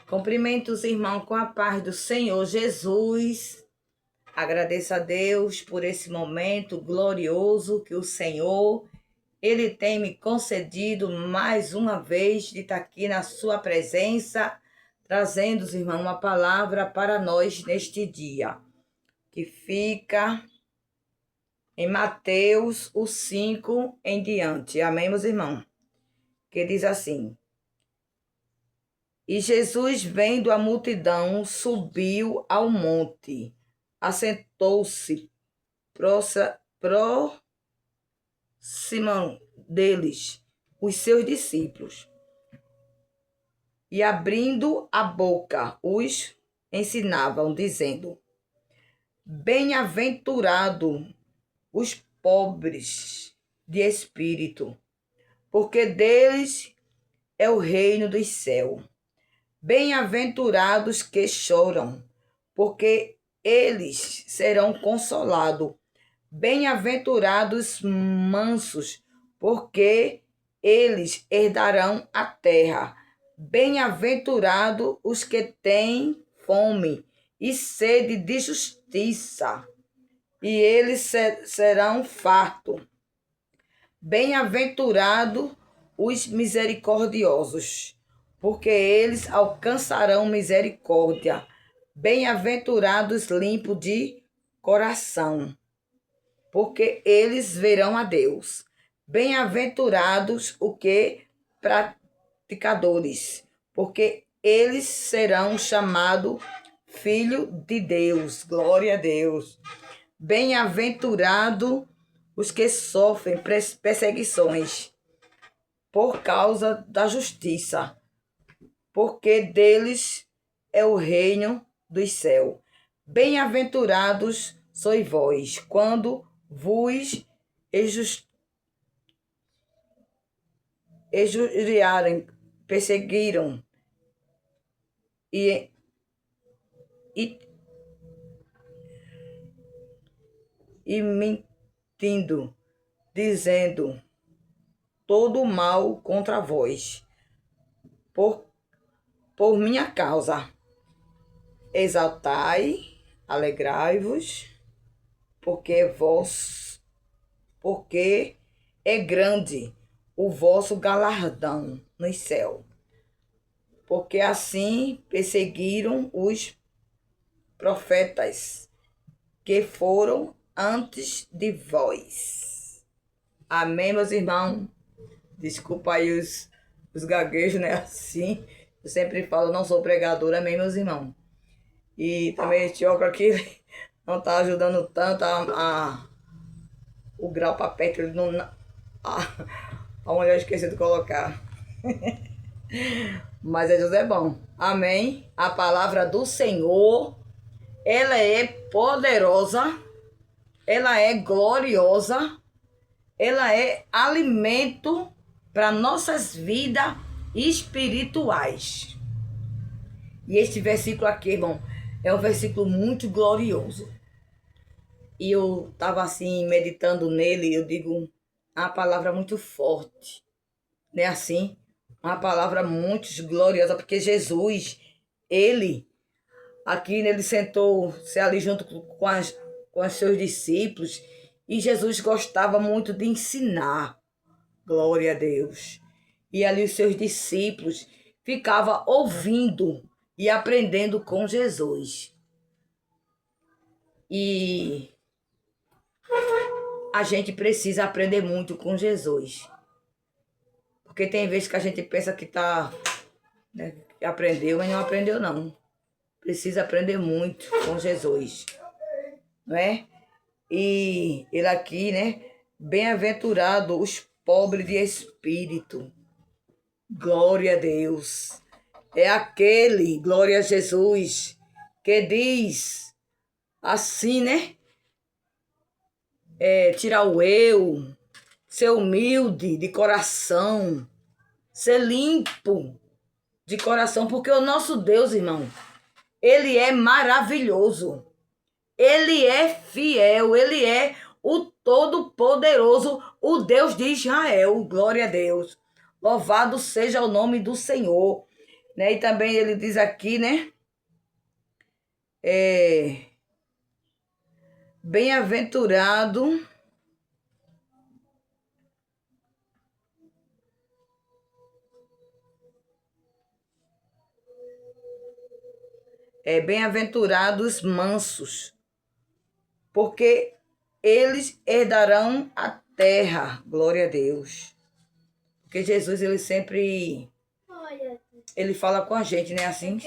Cumprimento os irmãos com a paz do Senhor Jesus. Agradeço a Deus por esse momento glorioso que o Senhor, Ele tem me concedido mais uma vez de estar aqui na sua presença, trazendo, os irmãos, uma palavra para nós neste dia, que fica em Mateus, o 5 em diante. Amém, meus irmãos? Que diz assim: E Jesus, vendo a multidão, subiu ao monte, assentou-se próximo deles, os seus discípulos, e abrindo a boca, os ensinavam, dizendo: Bem-aventurado os pobres de espírito, porque deles é o reino dos céus. Bem-aventurados que choram, porque eles serão consolados. Bem-aventurados mansos, porque eles herdarão a terra. Bem-aventurados os que têm fome e sede de justiça, e eles serão fartos. Bem-aventurados os misericordiosos, porque eles alcançarão misericórdia. Bem-aventurados limpos de coração, porque eles verão a Deus. Bem-aventurados os que praticadores, porque eles serão chamados filhos de Deus. Glória a Deus. Bem-aventurados os que sofrem perseguições por causa da justiça, porque deles é o reino dos céus. Bem-aventurados sois vós, quando vos injuriarem, perseguiram e mentindo, dizendo todo mal contra vós, por minha causa. Exaltai, alegrai-vos, porque é grande o vosso galardão no céu. Porque assim perseguiram os profetas que foram antes de vós. Amém, meus irmãos? Desculpa aí os gaguejos, né? Assim, eu sempre falo, não sou pregadora, amém, meus irmãos? E também este óculos aqui não tá ajudando tanto o grau para perto, ele não, a mulher esqueceu de colocar. Mas Jesus é bom. Amém? A palavra do Senhor, ela é poderosa, ela é gloriosa, ela é alimento para nossas vidas espirituais. E este versículo aqui, irmão, é um versículo muito glorioso. E eu estava assim, meditando nele, eu digo, uma palavra muito forte, né? Assim, uma palavra muito gloriosa, porque Jesus, ele sentou-se ali junto com os seus discípulos, e Jesus gostava muito de ensinar. Glória a Deus. E ali os seus discípulos ficavam ouvindo e aprendendo com Jesus. E a gente precisa aprender muito com Jesus. Porque tem vezes que a gente pensa que né, que aprendeu, mas não aprendeu não. Precisa aprender muito com Jesus. Não é? E ele aqui, né? Bem-aventurado os pobres de espírito. Glória a Deus. É aquele, glória a Jesus, que diz assim, né? Tirar o eu, ser humilde de coração, ser limpo de coração, porque o nosso Deus, irmão, ele é maravilhoso, ele é fiel, ele é o Todo-Poderoso, o Deus de Israel. Glória a Deus. Louvado seja o nome do Senhor. né? E também ele diz aqui, né? Bem-aventurado bem-aventurados mansos, porque eles herdarão a terra. Glória a Deus. Porque Jesus, ele sempre, ele fala com a gente, né? Assim,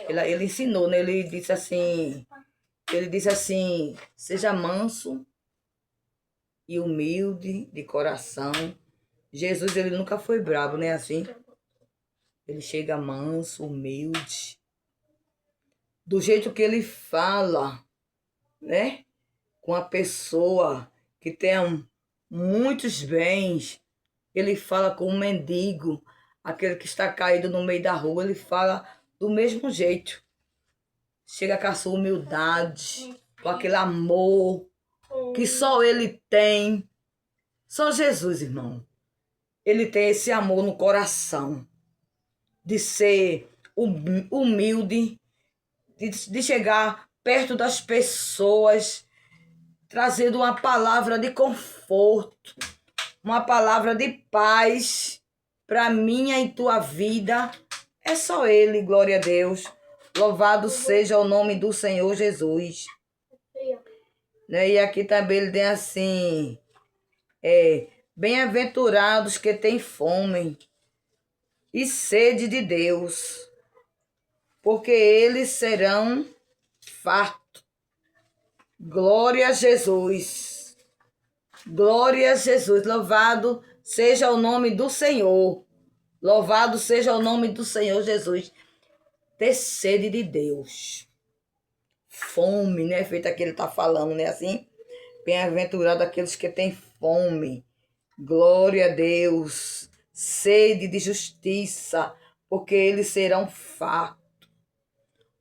ele ensinou, né? Ele disse assim, seja manso e humilde de coração. Jesus, ele nunca foi bravo, né? Assim, ele chega manso, humilde, do jeito que ele fala, né? Com a pessoa que tem muitos bens, ele fala com um mendigo, aquele que está caído no meio da rua, ele fala do mesmo jeito. Chega com a sua humildade, com aquele amor que só ele tem. Só Jesus, irmão. Ele tem esse amor no coração de ser humilde, de chegar perto das pessoas, trazendo uma palavra de conforto, uma palavra de paz para minha e tua vida. É só ele, glória a Deus. Louvado seja o nome do Senhor Jesus. Né? E aqui também ele tem assim, bem-aventurados que têm fome e sede de Deus, porque eles serão fartos. Glória a Jesus. Glória a Jesus. Louvado seja o nome do Senhor. Louvado seja o nome do Senhor Jesus. Ter sede de Deus. Fome, né? Feito aquilo que ele está falando, né? Assim, bem-aventurado aqueles que têm fome. Glória a Deus. Sede de justiça, porque eles serão fartos.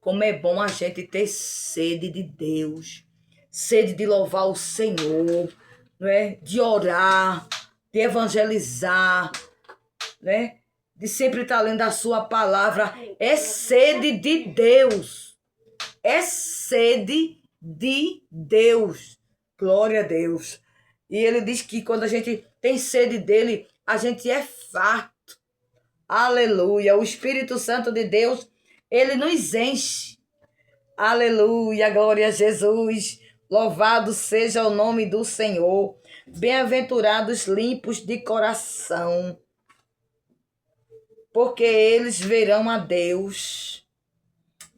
Como é bom a gente ter sede de Deus. Sede de louvar o Senhor, não é? De orar, de evangelizar, né? De sempre estar lendo a sua palavra. É sede de Deus. É sede de Deus. Glória a Deus. E ele diz que quando a gente tem sede dele, a gente é farto. Aleluia. O Espírito Santo de Deus, ele nos enche. Aleluia. Glória a Jesus. Louvado seja o nome do Senhor. Bem-aventurados limpos de coração, porque eles verão a Deus.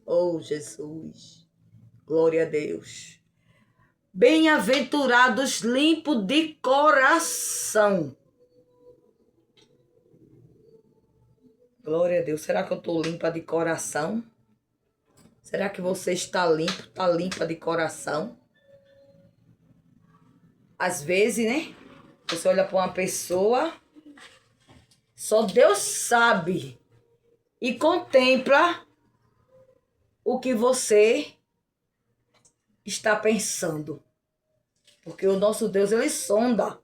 Oh, Jesus. Glória a Deus. Bem-aventurados limpos de coração. Glória a Deus. Será que eu estou limpa de coração? Será que você está limpo, está limpa de coração? Às vezes, né? Você olha para uma pessoa, só Deus sabe e contempla o que você está pensando. Porque o nosso Deus, ele sonda.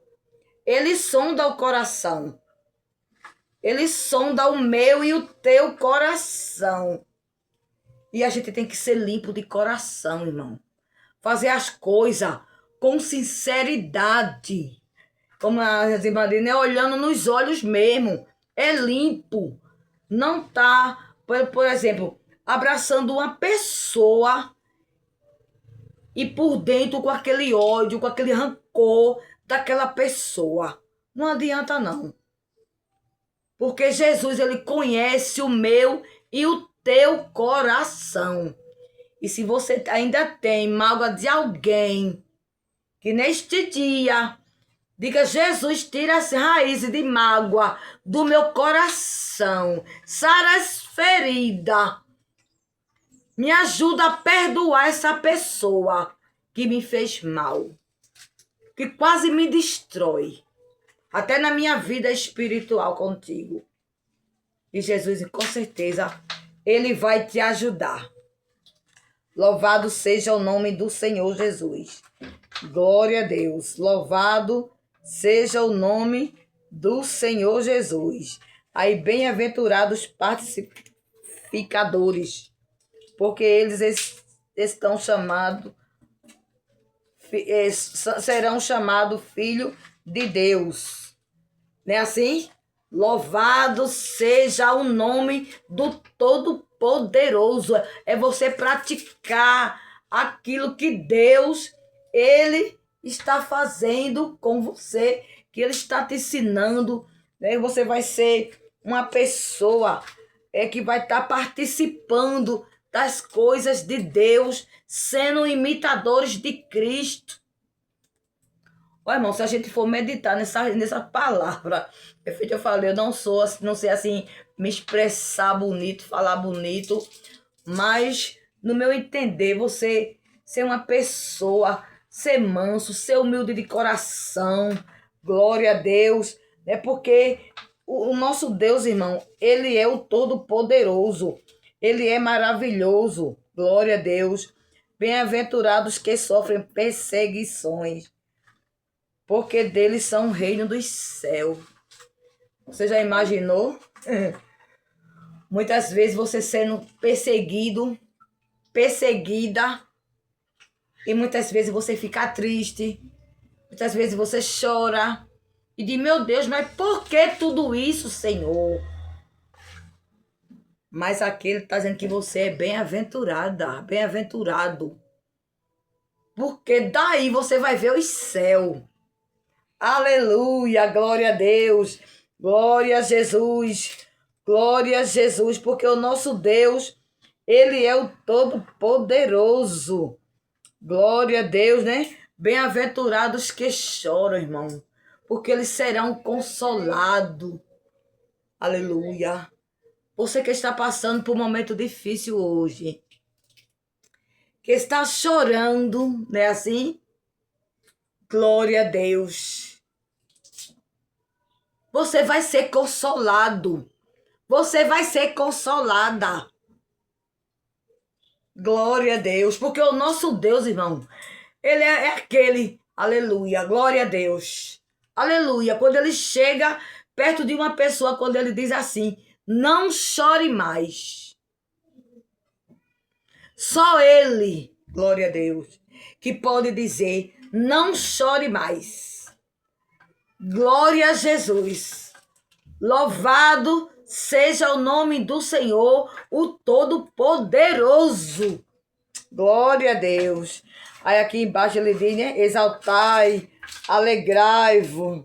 Ele sonda o coração. Ele sonda o meu e o teu coração. E a gente tem que ser limpo de coração, irmão. Fazer as coisas com sinceridade. Como a irmã diz, né? Olhando nos olhos mesmo. É limpo. Não tá, por exemplo, abraçando uma pessoa e por dentro com aquele ódio, com aquele rancor daquela pessoa. Não adianta não. Porque Jesus, ele conhece o meu e o teu coração. E se você ainda tem mágoa de alguém, que neste dia, diga, Jesus, tira as raízes de mágoa do meu coração. Sara as feridas. Me ajuda a perdoar essa pessoa que me fez mal, que quase me destrói, até na minha vida espiritual contigo. E Jesus, com certeza, ele vai te ajudar. Louvado seja o nome do Senhor Jesus. Glória a Deus. Louvado seja o nome do Senhor Jesus. Aí, bem-aventurados pacificadores, porque eles estão chamados, serão chamados filho de Deus. Não é assim? Louvado seja o nome do Todo-Poderoso. É você praticar aquilo que Deus, Ele está fazendo com você, que Ele está te ensinando, né? Você vai ser uma pessoa que vai estar participando das coisas de Deus, sendo imitadores de Cristo. Olha, irmão, se a gente for meditar nessa palavra, eu falei, eu não sei assim, me expressar bonito, falar bonito, mas no meu entender, você ser uma pessoa, ser manso, ser humilde de coração, glória a Deus, né? Porque o nosso Deus, irmão, ele é o Todo-Poderoso, ele é maravilhoso, glória a Deus. Bem-aventurados que sofrem perseguições, porque deles são o reino dos céus. Você já imaginou? Muitas vezes você sendo perseguido, perseguida, e muitas vezes você fica triste, muitas vezes você chora, e diz, meu Deus, mas por que tudo isso, Senhor? Mas aquele está dizendo que você é bem-aventurada, bem-aventurado, porque daí você vai ver os céus. Aleluia, glória a Deus, glória a Jesus, glória a Jesus, porque o nosso Deus, ele é o Todo-Poderoso. Glória a Deus, né? Bem-aventurados que choram, irmão, porque eles serão consolados. Aleluia. Você que está passando por um momento difícil hoje, que está chorando, não é assim? Glória a Deus. Você vai ser consolado. Você vai ser consolada. Glória a Deus. Porque o nosso Deus, irmão, ele é aquele. Aleluia. Glória a Deus. Aleluia. Quando ele chega perto de uma pessoa, quando ele diz assim, não chore mais. Só ele, glória a Deus, que pode dizer, não chore mais. Glória a Jesus. Louvado seja o nome do Senhor, o Todo-Poderoso. Glória a Deus. Aí aqui embaixo ele diz, né? Exaltai, alegrai-vos,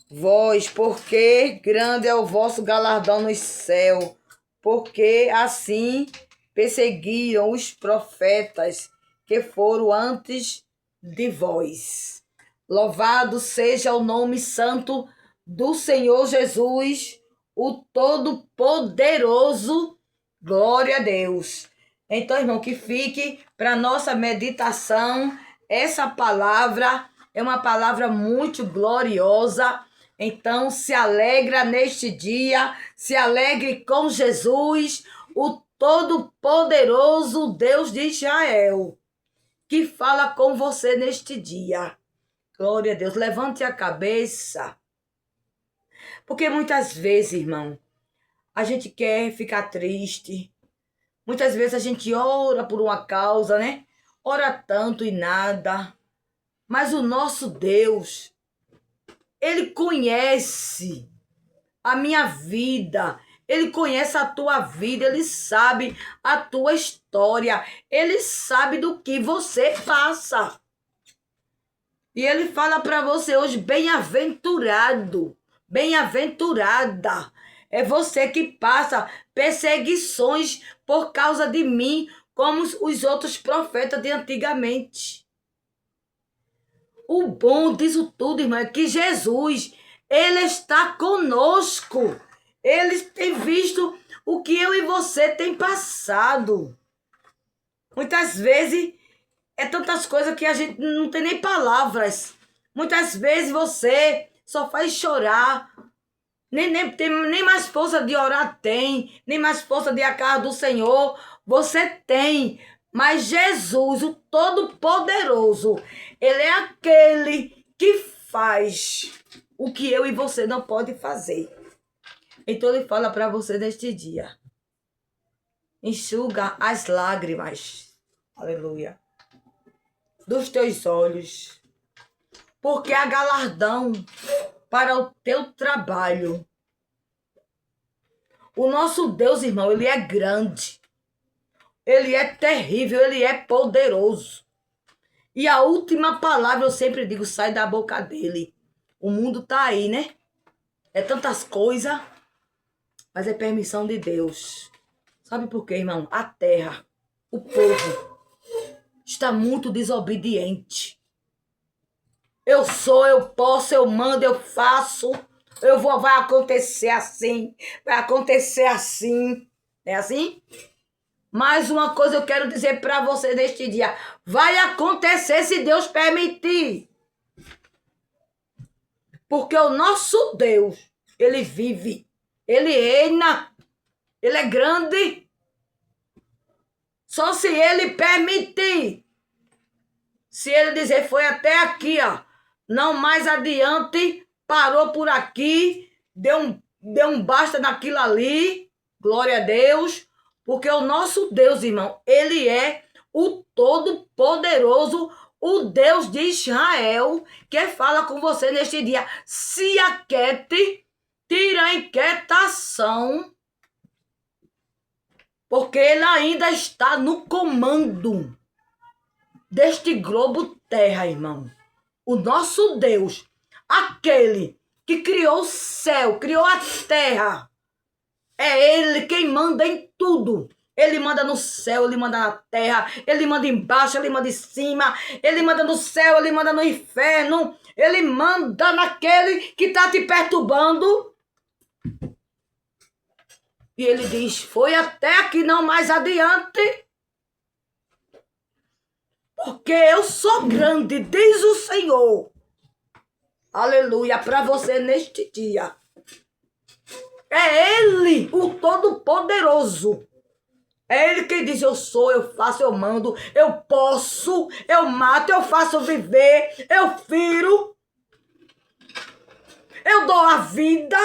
vós, porque grande é o vosso galardão no céu, porque assim perseguiram os profetas que foram antes de vós. Louvado seja o nome santo do Senhor Jesus, o Todo-Poderoso. Glória a Deus. Então, irmão, que fique para nossa meditação. Essa palavra é uma palavra muito gloriosa. Então, se alegra neste dia, se alegre com Jesus, o Todo-Poderoso Deus de Israel, que fala com você neste dia. Glória a Deus. Levante a cabeça. Porque muitas vezes, irmão, a gente quer ficar triste. Muitas vezes a gente ora por uma causa, né? Ora tanto e nada. Mas o nosso Deus, ele conhece a minha vida. Ele conhece a tua vida. Ele sabe a tua história. Ele sabe do que você passa. E ele fala para você hoje, bem-aventurado, bem-aventurada. É você que passa perseguições por causa de mim, como os outros profetas de antigamente. O bom disso tudo, irmão, é que Jesus, ele está conosco. Ele tem visto o que eu e você tem passado. Muitas vezes é tantas coisas que a gente não tem nem palavras. Muitas vezes você só faz chorar. Nem mais força de orar tem. Nem mais força de ir à casa do Senhor. Você tem. Mas Jesus, o Todo-Poderoso, ele é aquele que faz o que eu e você não pode fazer. Então ele fala para você neste dia. enxuga as lágrimas, aleluia, dos teus olhos, porque há galardão para o teu trabalho. O nosso Deus, irmão, ele é grande, ele é terrível, ele é poderoso. E a última palavra, eu sempre digo, sai da boca dele. O mundo tá aí, né? É tantas coisas, mas é permissão de Deus. Sabe por quê, irmão? A terra, o povo, está muito desobediente. Eu sou, eu posso, eu mando, eu faço. Eu vou, vai acontecer assim, vai acontecer assim. É assim? Mais uma coisa eu quero dizer para você neste dia. Vai acontecer se Deus permitir. Porque o nosso Deus, ele vive, ele reina, ele é grande. Só se ele permitir. Se ele dizer, foi até aqui, ó, não mais adiante, parou por aqui, deu um basta naquilo ali, glória a Deus, porque o nosso Deus, irmão, ele é o Todo-Poderoso, o Deus de Israel, que fala com você neste dia. Se aquiete, tira a inquietação, porque ele ainda está no comando deste globo terra, irmão. O nosso Deus, aquele que criou o céu, criou a terra, é ele quem manda em tudo. Ele manda no céu, ele manda na terra, ele manda embaixo, ele manda em cima, ele manda no céu, ele manda no inferno, ele manda naquele que está te perturbando. E ele diz, foi até aqui, não mais adiante. Porque eu sou grande, diz o Senhor. Aleluia, para você neste dia. É Ele, o Todo-Poderoso. É Ele que diz, eu sou, eu faço, eu mando, eu posso, eu mato, eu faço viver, eu firo, eu dou a vida.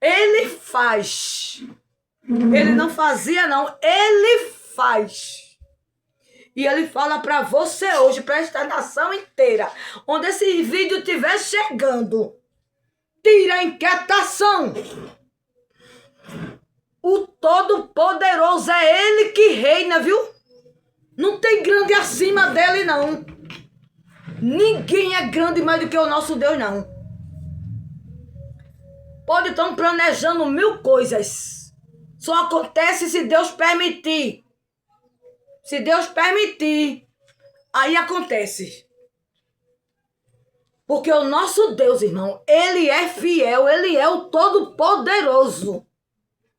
Ele faz. Ele não fazia, não. Ele faz. E ele fala para você hoje, para esta nação inteira, onde esse vídeo estiver chegando, tira a inquietação. O Todo-Poderoso é ele que reina, viu? Não tem grande acima dele, não. Ninguém é grande mais do que o nosso Deus, não. Pode estar planejando 1000 coisas. Só acontece se Deus permitir. Se Deus permitir, aí acontece. Porque o nosso Deus, irmão, ele é fiel, ele é o Todo-Poderoso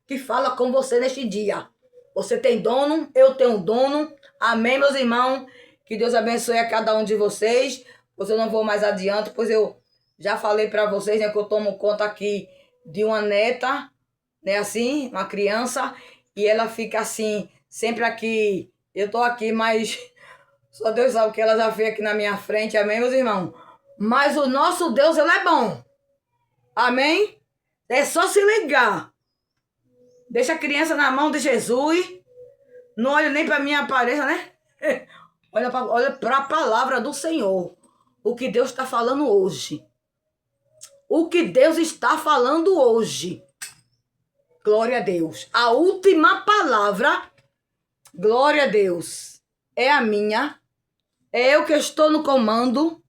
que fala com você neste dia. Você tem dono, eu tenho dono. Amém, meus irmãos? Que Deus abençoe a cada um de vocês. Pois eu não vou mais adiante, pois eu já falei para vocês, né, que eu tomo conta aqui de uma neta, né, assim, uma criança, e ela fica assim, sempre aqui. Eu tô aqui, mas só Deus sabe o que ela já fez aqui na minha frente, amém, meus irmãos? Mas o nosso Deus, ele é bom, amém? É só se ligar. Deixa a criança na mão de Jesus, não olha nem para minha aparência, né? Olha para a palavra do Senhor, o que Deus está falando hoje. O que Deus está falando hoje. Glória a Deus. A última palavra, glória a Deus, é a minha. É eu que estou no comando.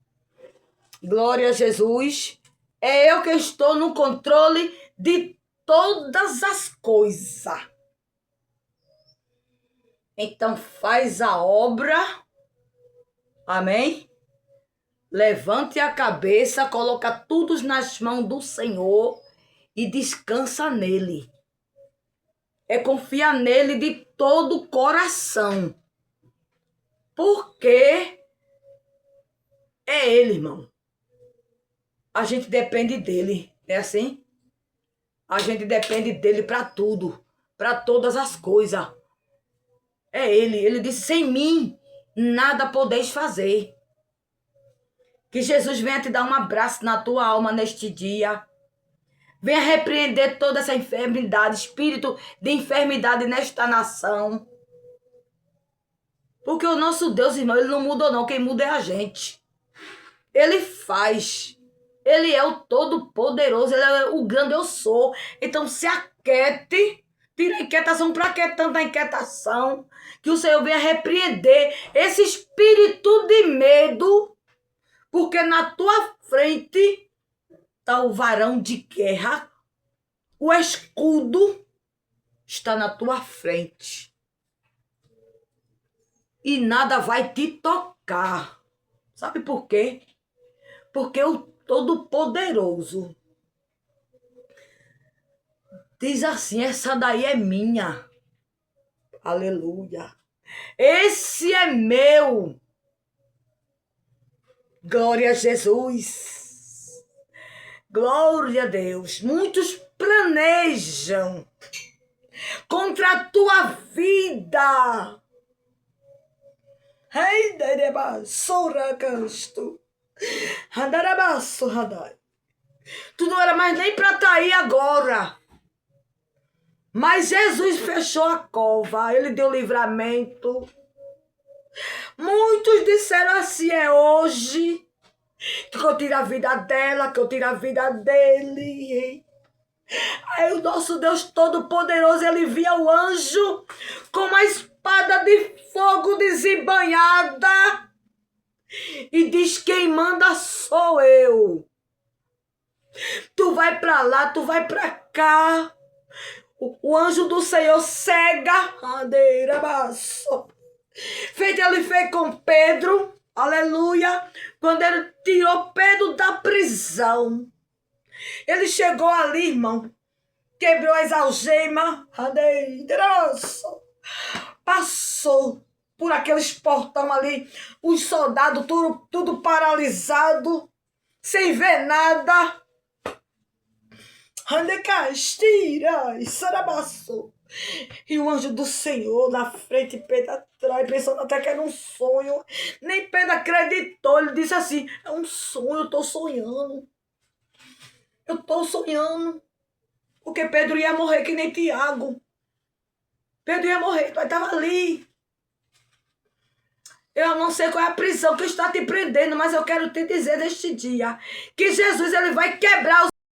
Glória a Jesus. É eu que estou no controle de todas as coisas. Então faz a obra. Amém? Levante a cabeça, coloca tudo nas mãos do Senhor e descansa nele. É confiar nele de todo o coração. Porque é ele, irmão. A gente depende dele, é assim? A gente depende dele para tudo, para todas as coisas. É ele. Ele disse, sem mim, nada podeis fazer. Que Jesus venha te dar um abraço na tua alma neste dia. Venha repreender toda essa enfermidade, espírito de enfermidade nesta nação. Porque o nosso Deus, irmão, ele não muda não, quem muda é a gente. Ele faz. Ele é o Todo-Poderoso, ele é o grande eu sou. Então se aquiete, tira a inquietação. Para que tanta inquietação? Que o Senhor venha repreender esse espírito de medo, porque na tua frente está o varão de guerra, o escudo está na tua frente. E nada vai te tocar. Sabe por quê? Porque o Todo-Poderoso diz assim, essa daí é minha. Aleluia. Esse é meu. Glória a Jesus. Glória a Deus. Muitos planejam contra a tua vida. Tu não era mais nem para estar aí agora. Mas Jesus fechou a cova. Ele deu livramento. Muitos disseram assim, é hoje que eu tiro a vida dela, que eu tiro a vida dele. Aí o nosso Deus Todo-Poderoso, ele via o anjo com uma espada de fogo desembanhada e diz, quem manda sou eu. Tu vai para lá, tu vai para cá. O anjo do Senhor cega. Feito ele fez com Pedro. Aleluia. Quando ele tirou Pedro da prisão. Ele chegou ali, irmão. Quebrou as algemas. Passou por aqueles portão ali. Os soldados tudo paralisado. Sem ver nada. E o anjo do Senhor na frente, Pedro atrás, pensando até que era um sonho. Nem Pedro acreditou. Ele disse assim, é um sonho, eu tô sonhando. Eu tô sonhando. Porque Pedro ia morrer que nem Tiago. Pedro ia morrer, mas estava ali. Eu não sei qual é a prisão que está te prendendo, mas eu quero te dizer neste dia que Jesus ele vai quebrar os